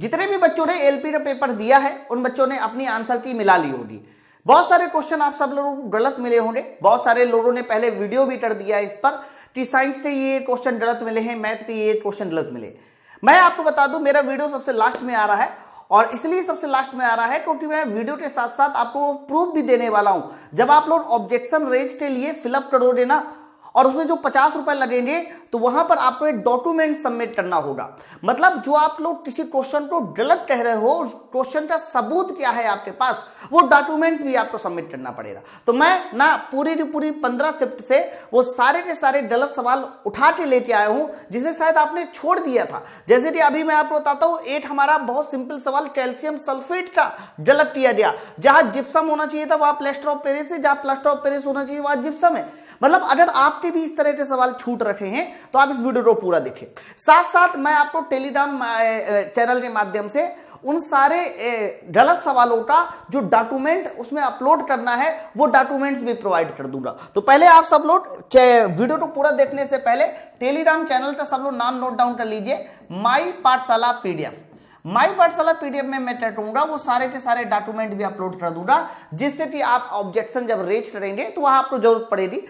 जितने भी बच्चों ने एलपी का पेपर दिया है उन बच्चों ने अपनी आंसर की मिला ली होगी। बहुत सारे क्वेश्चन आप सब लोगों को गलत मिले होंगे, बहुत सारे लोगों ने पहले वीडियो भी कर दिया है इस पर कि साइंस के ये क्वेश्चन गलत मिले हैं, मैथ के ये क्वेश्चन गलत मिले। मैं आपको बता दूं मेरा वीडियो सबसे लास्ट में आ रहा है, और इसलिए सबसे लास्ट में आ रहा है क्योंकि मैं वीडियो के साथ साथ आपको प्रूफ भी देने वाला हूं। जब आप लोग ऑब्जेक्शन रेज के लिए फिलअप करोगे ना, और उसमें जो 50 रुपए लगेंगे, तो वहां पर आपको एक डॉक्यूमेंट सबमिट करना होगा। मतलब जो आप लोग किसी क्वेश्चन को गलत कह रहे हो, उस क्वेश्चन का सबूत क्या है आपके पास, वो डॉक्यूमेंट्स भी आपको सबमिट करना पड़ेगा। तो मैं ना पूरी की पूरी 15 शिफ्ट से वो सारे के सारे गलत सवाल उठा के लेके आया हूं, जिसे शायद आपने छोड़ दिया था। जैसे कि अभी मैं आपको बताता हूं, एक हमारा बहुत सिंपल सवाल कैल्शियम सल्फेट का गलत किया गया। जहां जिप्सम होना चाहिए था वहां प्लास्टर ऑफ पेरिस है, जहां प्लास्टर ऑफ पेरिस होना चाहिए वहां जिप्सम है। मतलब अगर आपके भी इस तरह के सवाल छूट रखे हैं तो आप इस वीडियो को पूरा देखें। साथ साथ मैं आपको टेलीग्राम चैनल के माध्यम से उन सारे गलत सवालों का जो डॉक्यूमेंट उसमें अपलोड करना है वो डॉक्यूमेंट्स भी प्रोवाइड कर दूंगा। तो पहले आप सब लोग वीडियो को पूरा देखने से पहले टेलीग्राम चैनल का सब लोग नाम नोट डाउन कर लीजिए, माई पाठशाला पीडीएफ। माई पाठशाला पीडीएफ में मैं क्या करूंगा, वो सारे के सारे डॉक्यूमेंट भी अपलोड कर दूंगा, जिससे कि आप ऑब्जेक्शन जब रेज करेंगे तो वहां आपको जरूरत पड़ेगी।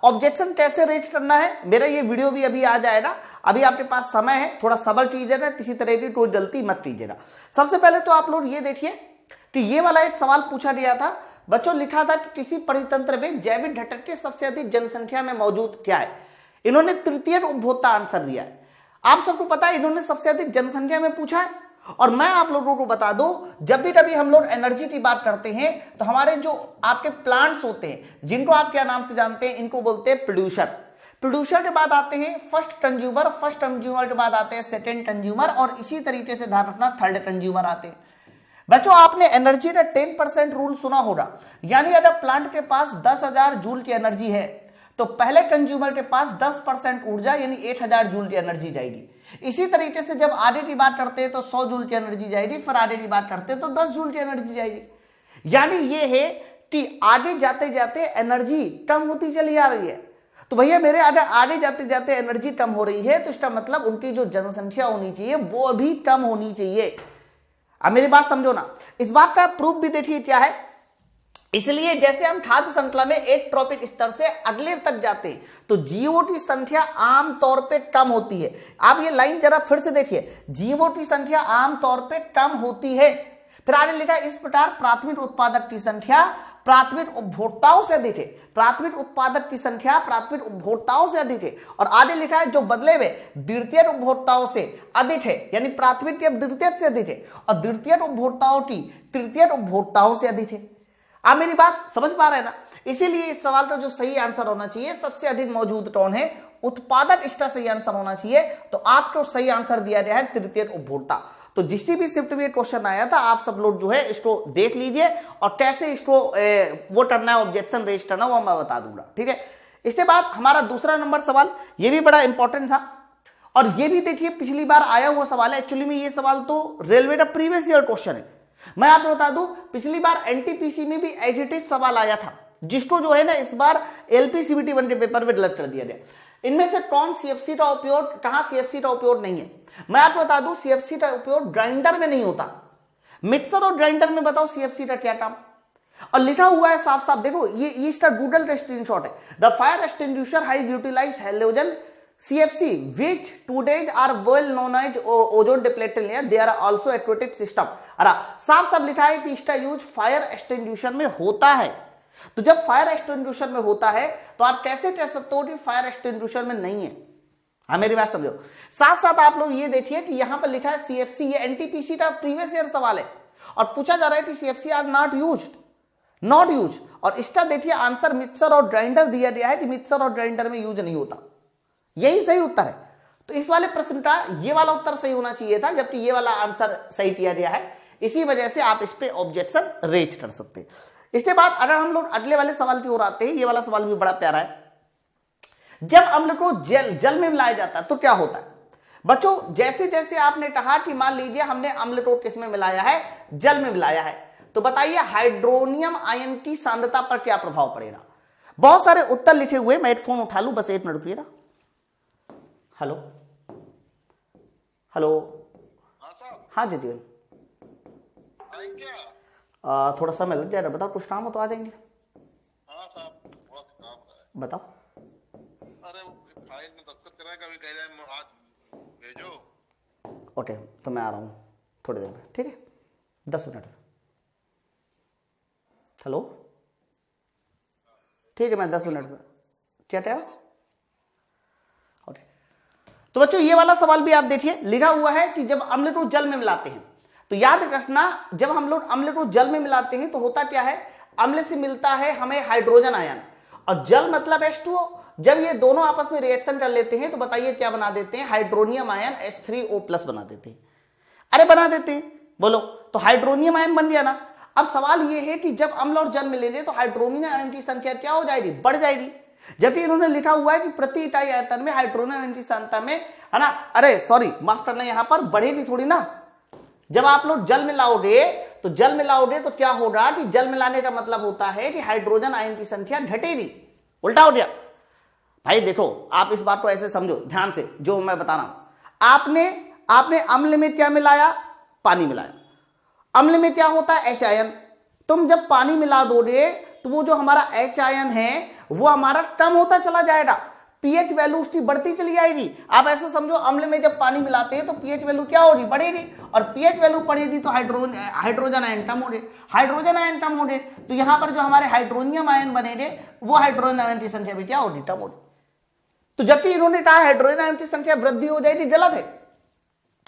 ऑब्जेक्शन कैसे रेज करना है, मेरा ये वीडियो भी अभी आ जाएगा। अभी आपके पास समय है, थोड़ा सब्र कीजिएगा, किसी तरह की कोई गलती मत कीजिएगा। सबसे पहले तो आप लोग ये देखिए कि ये वाला एक सवाल पूछा गया था बच्चों, लिखा था कि किसी परितंत्र में जैविक घटक के सबसे अधिक जनसंख्या में मौजूद क्या है। इन्होंने तृतीय उपभोक्ता आंसर दिया है। आप सबको पता है इन्होंने सबसे अधिक जनसंख्या में पूछा है। और मैं आप लोगों को बता दूं, जब भी कभी हम लोग एनर्जी की बात करते हैं तो हमारे जो आपके प्लांट्स होते हैं, जिनको आप क्या नाम से जानते हैं, इनको बोलते हैं प्रोड्यूसर। प्रोड्यूसर के बाद आते हैं फर्स्ट कंज्यूमर, फर्स्ट कंज्यूमर के बाद आते हैं सेकंड कंज्यूमर, और इसी तरीके से ध्यान रखना थर्ड कंज्यूमर आते हैं। बच्चों आपने एनर्जी का 10% रूल सुना होगा, यानी अगर प्लांट के पास 10,000 जूल की एनर्जी है तो पहले कंज्यूमर के पास 10% ऊर्जा यानी 8,000 जूल की एनर्जी जाएगी। इसी तरीके से जब आगे की बात करते हैं तो 100 जूल की एनर्जी जाएगी, फिर आगे की बात करते हैं तो 10 जूल की एनर्जी जाएगी। यानी ये है कि आगे जाते जाते एनर्जी कम होती चली आ रही है। तो भैया मेरे आगे जाते जाते एनर्जी कम हो रही है, तो इसका मतलब उनकी जो जनसंख्या होनी चाहिए वो भी कम होनी चाहिए। अब मेरी बात समझो ना, इस बात का प्रूफ भी देखिए क्या है। इसलिए जैसे हम खाद्य श्रृंखला में एक ट्रॉपिक स्तर से अगले तक जाते हैं तो जीवों की संख्या आमतौर पे कम होती है। आप ये लाइन जरा फिर से देखिए, जीवों की संख्या आमतौर पे कम होती है। फिर आगे लिखा इस प्रकार प्राथमिक उत्पादक की संख्या प्राथमिक उपभोक्ताओं से अधिक है। प्राथमिक उत्पादक की संख्या प्राथमिक उपभोक्ताओं से अधिक है। और आगे लिखा है जो बदले में द्वितीय उपभोक्ताओं से अधिक है, यानी प्राथमिक के द्वितीय से अधिक है और द्वितीय उपभोक्ताओं की तृतीय उपभोक्ताओं से अधिक है। आप मेरी बात समझ पा रहे हैं ना। इसीलिए इस सवाल का जो सही आंसर होना चाहिए, सबसे अधिक मौजूद कौन है, उत्पादक, इसका सही आंसर होना चाहिए। तो आपको सही आंसर दिया गया है तृतीय उपभोक्ता। तो जिसकी भी शिफ्ट में क्वेश्चन आया था आप सब लोग जो है इसको देख लीजिए, और कैसे इसको वो करना है, ऑब्जेक्शन रेज करना, वो मैं बता दूंगा, ठीक है। इसके बाद हमारा दूसरा नंबर सवाल, ये भी बड़ा इंपॉर्टेंट था, और ये भी देखिए पिछली बार आया हुआ सवाल है। एक्चुअली में ये सवाल तो रेलवे का प्रीवियस ईयर क्वेश्चन है। मैं आपको बता दूं पिछली बार एनटीपीसी में भी एज इट इज सवाल आया था, जिसको जो है ना इस बार एलपीसीबीटी 1 के पेपर में गलत कर दिया गया। इनमें से कौन सीएफसी का उपयोग, कहां सीएफसी का उपयोग नहीं है। मैं आपको बता दूं सीएफसी का उपयोग ग्राइंडर में नहीं होता। मिक्सर और ग्राइंडर में बताओ सीएफसी का क्या काम। और लिखा हुआ है साफ साफ, देखो ये इसका गूगल का स्क्रीनशॉट है। The fire extinguisher high utilized halogen CFC which today's are well known as ozone depleting layer, they are also aquatic system। साफ साफ लिखा है कि इसका यूज फायर एक्सटिंग्विशन में होता है। तो जब फायर एक्सटिंग्विशन में होता है तो आप कैसे कह सकते हो कि फायर एक्सटिंग्विशन में नहीं है। हाँ मेरी बात समझो। साथ साथ आप लोग ये देखिए कि यहां पर लिखा है CFC, ये एनटीपीसी का प्रीवियस ईयर सवाल है, और पूछा जा रहा है कि CFC आर नॉट यूज। और इसका देखिए आंसर मिक्सर और ग्राइंडर दिया गया है कि मिक्सर और ग्राइंडर में यूज नहीं होता। यही सही उत्तर है। तो इस वाले प्रश्न का ये वाला उत्तर सही होना चाहिए था, जबकि ये वाला आंसर सही किया गया है। इसी वजह से आप इस पे ऑब्जेक्शन रेज कर सकते हैं। इसके बाद अगर हम लोग अगले वाले सवाल की ओर आते हैं, ये वाला सवाल भी बड़ा प्यारा है। जब अम्ल को जल में मिलाया जाता है तो क्या होता है। बच्चों जैसे जैसे आपने कहा कि मान लीजिए हमने अम्ल को किस में मिलाया है, जल में मिलाया है, तो बताइए हाइड्रोनियम आयन की सांद्रता पर क्या प्रभाव पड़ेगा। बहुत सारे उत्तर लिखे हुए, मैं हेडफोन उठा लूं, बस 1 मिनट रुकिएगा। हेलो हेलो, हाँ जी जीवन, थोड़ा समय लग जाएगा। बताओ, कुछ काम हो तो आ जाएंगे। हाँ साहब, बहुत काम है। बताओ। अरे फाइल में दस्तखत कराएगा, अभी कह रहे हैं आज भेजो। ओके, तो मैं आ रहा हूँ थोड़ी देर में, ठीक है, 10 मिनट में। हेलो, ठीक है, मैं 10 मिनट में। क्या टाइम? ओके, तो बच्चों ये वाला सवाल भी आप देखिए, लिखा हुआ है कि जब अम्ल को जल में मिलाते हैं, तो याद रखना, जब हम लोग अम्ल को जल में मिलाते हैं तो होता क्या है, अम्ल से मिलता है हमें हाइड्रोजन आयन, और जल मतलब H2O। जब ये दोनों आपस में रिएक्शन कर लेते हैं तो बताइए क्या बना देते हैं, हाइड्रोनियम आयन H3O+ बना देते हैं। अरे बना देते हैं, बोलो, तो हाइड्रोनियम आयन बन गया ना। अब सवाल ये है कि जब अम्ल और जल मिलेंगे तो हाइड्रोनियम आयन की संख्या क्या हो जाएगी, बढ़ जाएगी। जबकि इन्होंने लिखा हुआ है कि प्रति इकाई आयतन में हाइड्रोनियम आयन की सांद्रता में, है ना, अरे सॉरी माफ करना, यहां पर बढ़ेगी थोड़ी ना। जब आप लोग जल मिलाओगे तो क्या होगा कि जल मिलाने का मतलब होता है कि हाइड्रोजन आयन की संख्या घटेगी। उल्टा हो गया भाई। देखो, आप इस बात को ऐसे समझो ध्यान से, जो मैं बता रहा हूं। आपने अम्ल में क्या मिलाया, पानी मिलाया। अम्ल में क्या होता है, H आयन। तुम जब पानी मिला दोगे तो वो जो हमारा H आयन है वो हमारा कम होता चला जाएगा, पीएच वैल्यू उसकी बढ़ती चली जाएगी। आप ऐसे समझो, अम्ल में जब पानी मिलाते हैं तो पीएच वैल्यू क्या होगी, बढ़ेगी, और पीएच वैल्यू बढ़ेगी तो हाइड्रोजन आयन कम हो गए। हाइड्रोजन आयन कम हो गए तो यहां पर जो हमारे हाइड्रोनियम आयन बनेंगे वो हाइड्रोजन आयन की संख्या भी क्या होगी, कम होगी। तो जबकि इन्होंने कहा हाइड्रोजन आयन की संख्या वृद्धि हो जाएगी, गलत है।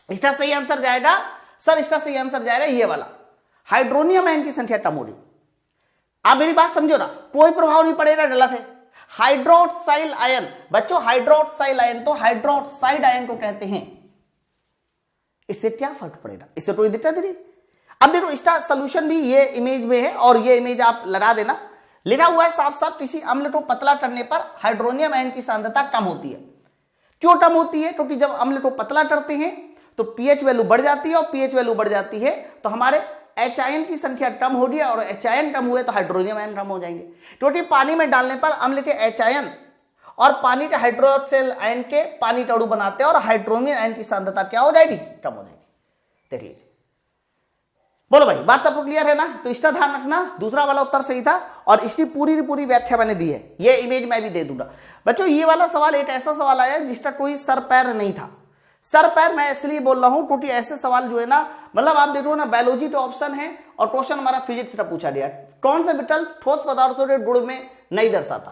इसका सही आंसर जाएगा सर, इसका सही आंसर जाएगा ये वाला, हाइड्रोनियम आयन की संख्या कम होगी। आप मेरी बात समझो ना, कोई प्रभाव नहीं पड़ेगा, गलत है। हाइड्रोक्साइल आयन, बच्चों हाइड्रोक्साइल आयन तो हाइड्रोक्साइड आयन को कहते हैं। इससे क्या फर्क पड़ेगा, इससे कोई दिक्कत नहीं। अब देखो, इसका सोल्यूशन भी ये इमेज में है, और ये इमेज आप लगा देना। लिखा हुआ है साफ साफ, किसी अम्ल को पतला करने पर हाइड्रोनियम आयन की सांद्रता कम होती है। क्यों कम होती है, क्योंकि जब अम्ल को पतला करते हैं तो पीएच वैल्यू बढ़ जाती है, और पीएच वैल्यू बढ़ जाती है तो हमारे H आयन की संख्या कम हो रही है, और H आयन कम हुए तो हाइड्रोनियम आयन कम हो जाएंगे। क्योंकि पानी में डालने पर अम्ल के H आयन और पानी के हाइड्रोक्साइल आयन के पानी का अणु बनाते हैं, और हाइड्रोनियम आयन की सांद्रता क्या हो जाएगी, कम हो जाएगी। देख लीजिए, बोलो भाई, बात सबको क्लियर है ना। तो इसका ध्यान रखना, दूसरा वाला उत्तर सही था, और इसकी पूरी व्याख्या मैंने दी है, ये इमेज मैं भी दे दूंगा। बच्चों ये वाला सवाल एक ऐसा सवाल आया जिसका कोई सर पैर नहीं था। सर पैर मैं इसलिए बोल रहा हूं क्योंकि ऐसे सवाल जो है ना, मतलब आप देखो ना, बायोलॉजी का ऑप्शन है और क्वेश्चन हमारा फिजिक्स का पूछा गया, कौन सा विकल्प ठोस पदार्थों के गुण में नहीं दर्शाता।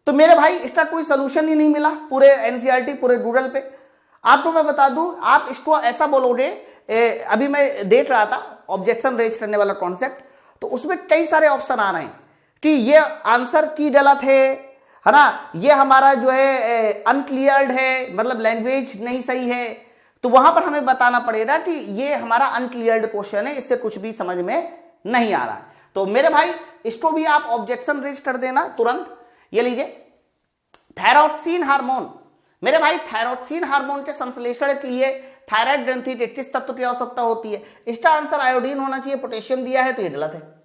तो मेरे भाई इसका कोई सोल्यूशन ही नहीं मिला पूरे एनसीईआरटी, पूरे गूगल पे। आपको मैं बता दूं, आप इसको ऐसा बोलोगे, अभी मैं देख रहा था ऑब्जेक्शन रेज करने वाला कॉन्सेप्ट, तो उसमें कई सारे ऑप्शन आ रहे हैं कि ये आंसर की गलत है ना, ये हमारा जो है अनक्लियर्ड है, मतलब लैंग्वेज नहीं सही है। तो वहां पर हमें बताना पड़ेगा कि ये हमारा अनक्लियर्ड क्वेश्चन है, इससे कुछ भी समझ में नहीं आ रहा है। तो मेरे भाई इसको भी आप ऑब्जेक्शन रेज कर देना तुरंत। ये लीजिए, थायरॉक्सिन हार्मोन, मेरे भाई थायरॉक्सिन हार्मोन के संश्लेषण के लिए थायराइड ग्रंथि के किस तत्व की आवश्यकता होती है। इसका आंसर आयोडीन होना चाहिए, पोटेशियम दिया है तो ये गलत है।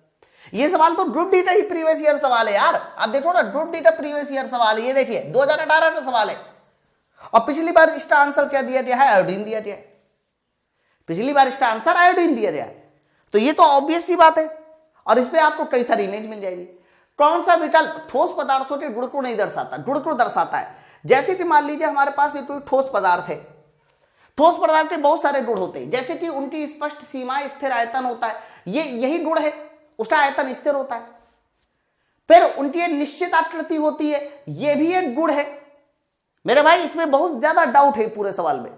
ये सवाल तो ग्रुप डी का ही प्रीवियस ईयर सवाल है यार, आप देखो ना, ग्रुप डी का प्रीवियस ईयर सवाल है, ये देखिए 2018 का सवाल है। और पिछली बार इसका आंसर क्या दिया गया है, आयोडीन दिया गया है। पिछली बार इसका आंसर आयोडीन दिया गया है, तो ये तो ऑब्वियस सी बात है। और इस पे आपको कई सारी इमेज मिल जाएगी। कौन सा विकल्प ठोस पदार्थों के गुण को नहीं दर्शाता, गुण को दर्शाता है। जैसे कि मान लीजिए हमारे पास ये कोई ठोस पदार्थ है, ठोस पदार्थ के बहुत सारे गुण होते हैं, जैसे कि उनकी स्पष्ट सीमा, स्थिर आयतन होता है, ये यही गुण है, उसका आयतन स्थिर होता है। फिर उनकी एक निश्चित आकृति होती है, यह भी एक गुण है। मेरे भाई इसमें बहुत ज्यादा डाउट है पूरे सवाल में।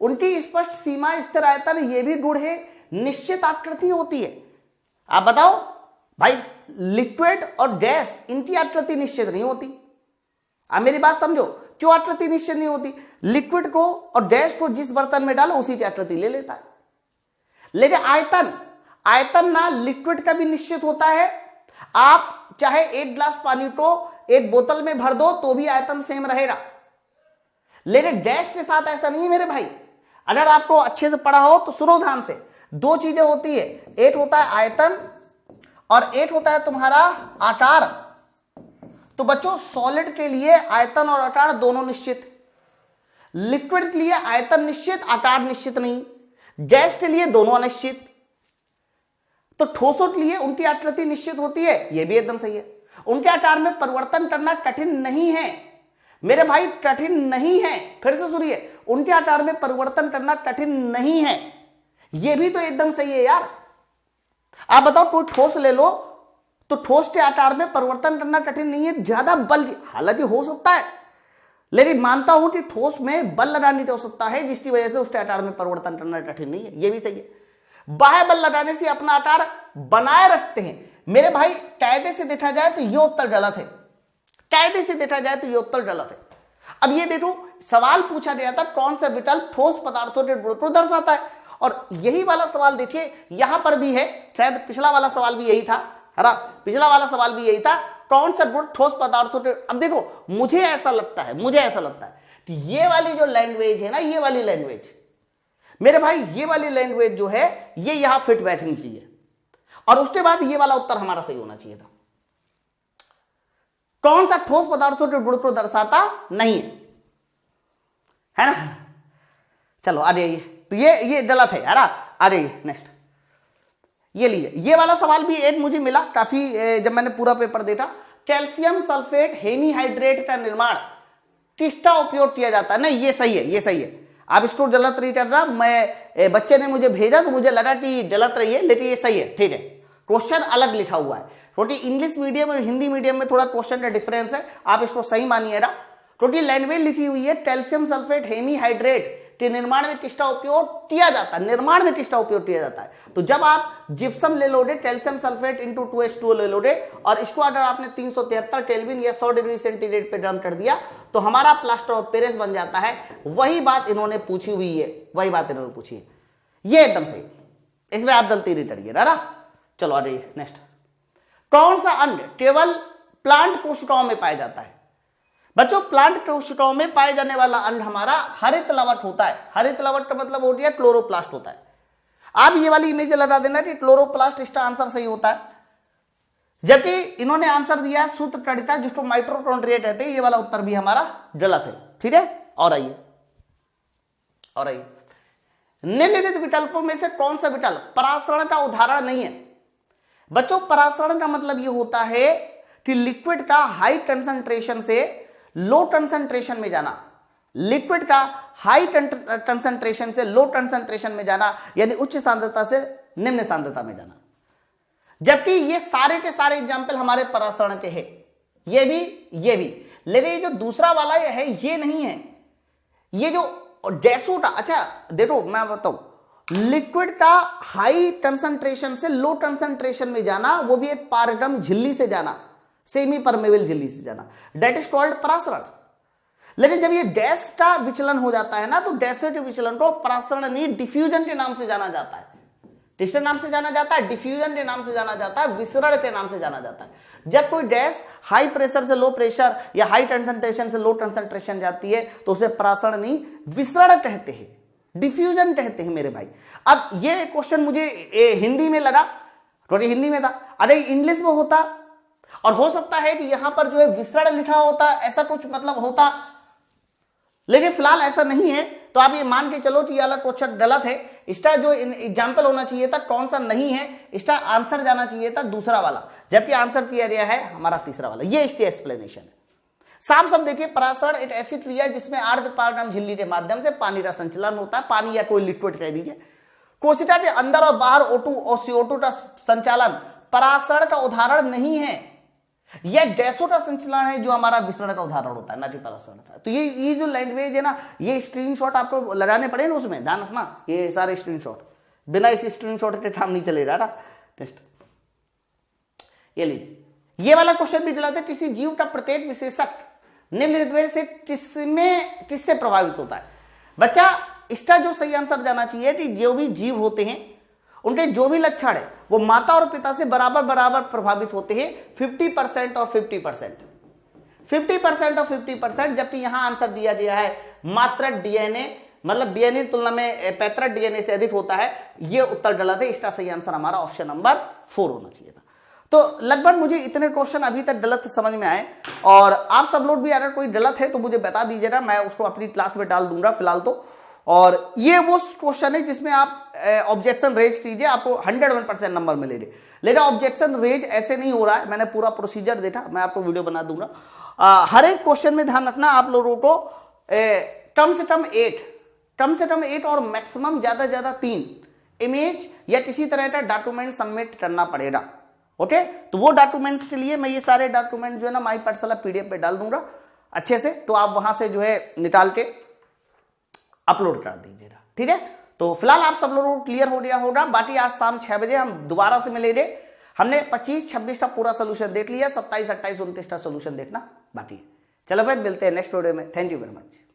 उनकी स्पष्ट सीमा, स्थिर आयतन, यह भी गुण है, निश्चित आकृति होती है। आप बताओ भाई, लिक्विड और गैस, इनकी आकृति निश्चित नहीं होती। आप मेरी बात समझो, क्यों आकृति निश्चित नहीं होती। लिक्विड को और गैस को जिस बर्तन में डालो उसी की आकृति ले लेता है। लेकिन आयतन ना लिक्विड का भी निश्चित होता है। आप चाहे एक गिलास पानी को एक बोतल में भर दो तो भी आयतन सेम रहेगा, लेकिन गैस के साथ ऐसा नहीं है मेरे भाई। अगर आपको अच्छे से पढ़ा हो तो सुनो ध्यान से, दो चीजें होती है, एक होता है आयतन और एक होता है तुम्हारा आकार। तो बच्चों सॉलिड के लिए आयतन और आकार दोनों निश्चित, लिक्विड के लिए आयतन निश्चित, आकार निश्चित नहीं। गैस के लिए दोनों अनिश्चित, तो ठोसों के लिए उनकी आकृति निश्चित होती है, यह भी एकदम सही है। उनके आकार में परिवर्तन करना कठिन नहीं है मेरे भाई, कठिन नहीं है। फिर से सुनिए, उनके आकार में परिवर्तन करना कठिन नहीं है, यह भी तो एकदम सही है यार। आप बताओ कोई ठोस ले लो तो ठोस के आकार में परिवर्तन करना कठिन नहीं है, ज्यादा बल, हालांकि हो सकता है, लेकिन मानता हूं कि ठोस में बल लगाने हो सकता है जिसकी वजह से उसके आकार में परिवर्तन करना कठिन नहीं है, यह भी सही है। बाह्य बल लगाने से अपना आकार बनाए रखते हैं मेरे भाई, कायदे से देखा जाए तो यह उत्तर गलत है, कायदे से देखा जाए तो यह उत्तर गलत है। अब ये देखो, सवाल पूछा गया था कौन सा विकल्प ठोस पदार्थों के गुण को दर्शाता है, और यही वाला सवाल देखिए यहां पर भी है, शायद पिछला वाला सवाल भी यही था, है ना, पिछला वाला सवाल भी यही था, कौन सा गुण ठोस पदार्थों के। अब देखो, मुझे ऐसा लगता है कि ये वाली जो लैंग्वेज है ना, ये वाली लैंग्वेज मेरे भाई, ये वाली लैंग्वेज जो है ये यहां फिट बैठनी चाहिए, और उसके बाद ये वाला उत्तर हमारा सही होना चाहिए था। कौन सा ठोस पदार्थों के गुण को दर्शाता नहीं है ना। चलो आ जाइए, तो ये गलत है ना, आ जाइए नेक्स्ट। ये लीजिए, ये वाला सवाल भी एक मुझे मिला काफी, जब मैंने पूरा पेपर देखा। कैल्शियम सल्फेट हेमीहाइड्रेट का निर्माण किसका उपयोग किया जाता है। नहीं, ये सही है, ये सही है, आप इसको गलत नहीं कर रहा, मैं बच्चे ने मुझे भेजा तो मुझे लगा कि गलत रही है, लेकिन ये सही है, ठीक है। क्वेश्चन अलग लिखा हुआ है, क्योंकि इंग्लिश मीडियम और हिंदी मीडियम में थोड़ा क्वेश्चन का डिफरेंस है, आप इसको सही मानिएगा। क्योंकि लैंग्वेज लिखी हुई है कैल्शियम सल्फेट हेमीहाइड्रेट के निर्माण में किसका उपयोग किया जाता है, निर्माण में किसका उपयोग किया जाता है। तो जब आप जिप्सम ले लोगे, कैल्शियम सल्फेट इंटू 2H2O ले लोगे, और इसको अगर आपने 373 केल्विन या 100 डिग्री सेंटीग्रेड पे गर्म कर दिया तो हमारा प्लास्टर ऑफ पेरिस बन जाता है। वही बात इन्होंने पूछी हुई है, वही बात इन्होंने पूछी है, ये एकदम सही, इसमें आप गलती नहीं करिए ना। चलो आ जाइए नेक्स्ट। कौन सा अंग केवल प्लांट कोशिकाओं में पाया जाता है। बच्चों, प्लांट कोशिकाओं में पाए जाने वाला अंग हमारा हरित लवण होता है। हरित लवण का मतलब हो गया क्लोरोप्लास्ट होता है। आप ये वाली इमेज लगा देना कि क्लोरोप्लास्ट, इसका आंसर सही होता है, जबकि इन्होंने आंसर दिया सूत्रकणिका जिसको माइटोकॉन्ड्रिया कहते हैं, ये वाला उत्तर भी हमारा गलत है, ठीक है। और आइए, और आइए, निम्नलिखित विकल्पों में से कौन सा विकल्प परासरण का उदाहरण नहीं है। बच्चों, परासरण का मतलब यह होता है कि लिक्विड का हाई कंसंट्रेशन से लो कंसंट्रेशन में जाना, लिक्विड का हाई कंसंट्रेशन से लो कंसंट्रेशन में जाना, यानी उच्च सांद्रता से निम्न सांद्रता में जाना। जबकि ये सारे के सारे एग्जाम्पल हमारे परासरण के हैं, ये भी, लेकिन ये जो दूसरा वाला ये है ये नहीं है, ये जो गैसों का। अच्छा देखो, मैं बताऊं, लिक्विड का हाई कंसंट्रेशन से लो कंसंट्रेशन में जाना, वो भी एक पारगम झिल्ली से जाना, सेमी परमेबल झिल्ली से जाना, दैट इज कॉल्ड परासरण। लेकिन जब ये गैस का विचलन हो जाता है ना, तो गैस के विचलन को परासरण नहीं, डिफ्यूजन के नाम से जाना जाता है। किसके नाम से जाना जाता है? डिफ्यूजन के नाम से जाना जाता है, विसरण के नाम से जाना जाता है। जब कोई गैस हाई प्रेशर से लो प्रेशर या हाई कंसंट्रेशन से लो कंसंट्रेशन जाती है तो उसे परासरण नहीं, विसरण कहते हैं, डिफ्यूजन कहते हैं मेरे भाई। अब ये क्वेश्चन मुझे हिंदी में लगा, क्योंकि हिंदी में था, अरे इंग्लिश में होता, और हो सकता है कि यहां पर जो है विसरण लिखा होता, ऐसा कुछ मतलब होता, लेकिन फिलहाल ऐसा नहीं है। तो आप ये मान के चलो कि ये वाला क्वेश्चन गलत है। इसका जो एग्जाम्पल होना चाहिए था कौन सा नहीं है, इसका आंसर जाना चाहिए था दूसरा वाला, जबकि आंसर किया गया है हमारा तीसरा वाला। ये इसकी एक्सप्लेनेशन है। साफ सब देखिए, परासरण एक ऐसी क्रिया है जिसमें अर्ध पारगम झिल्ली के माध्यम से पानी का संचलन होता है, पानी या कोई लिक्विड कह दीजिए। कोशिका के अंदर और बाहर O2 और CO2 का संचालन परासरण का उदाहरण नहीं है, यह गैसों का संचलन है जो हमारा विसरण का उदाहरण होता है, ना कि परासरण का। तो ये जो लैंग्वेज है ना, ये स्क्रीनशॉट आपको लगाने पड़े ना, उसमें ध्यान रखना, ये सारे स्क्रीनशॉट, बिना इस स्क्रीनशॉट के काम नहीं चलेगा ना टेस्ट। ये लीजिए, ये वाला क्वेश्चन भी गलत है। किसी जीव का प्रत्येक विशेषक निम्नलिखित से किससे प्रभावित होता है? बच्चा, इसका जो सही आंसर जाना चाहिए कि जो भी जीव होते हैं उनके जो भी लक्षण है वो माता और पिता से बराबर बराबर प्रभावित होते हैं, 50% और 50%, 50% और 50%। जबकि यहां आंसर दिया गया है मात्रक डीएनए, मतलब डीएनए की तुलना में पैतृक डीएनए से अधिक होता है। ये उत्तर गलत है, इसका सही आंसर हमारा ऑप्शन नंबर 4 होना चाहिए था। तो लगभग मुझे इतने क्वेश्चन अभी तक गलत समझ में आए, और आप सब लोग भी अगर कोई गलत है तो मुझे बता दीजिएगा, मैं उसको अपनी क्लास में डाल दूंगा फिलहाल तो। और ये वो क्वेश्चन है जिसमें आप ऑब्जेक्शन रेज कीजिए, आपको 101% नंबर मिलेंगे। लेकिन ऑब्जेक्शन रेज ऐसे नहीं हो रहा है, मैंने पूरा प्रोसीजर देखा, मैं आपको वीडियो बना दूंगा। हर एक क्वेश्चन में ध्यान रखना आप लोगों को कम से कम 8 और मैक्सिमम ज्यादा 3 इमेज या किसी तरह का डॉक्यूमेंट सबमिट करना पड़ेगा। ओके, तो वो डॉक्यूमेंट्स के लिए मैं ये सारे डॉक्यूमेंट जो है ना माई पाठशाला PDF पे डाल दूंगा अच्छे से, तो आप वहां से जो है निकाल के अपलोड कर दीजिएगा। ठीक है, तो फिलहाल आप सब लोगों को क्लियर हो गया होगा। बाकी आज शाम 6 बजे हम दोबारा से मिलेंगे। हमने 25-26 का पूरा सोल्यूशन देख लिया, 27-28-29 का सोल्यूशन देखना बाकी है। चलो भाई, मिलते हैं नेक्स्ट वीडियो में। Thank you very much.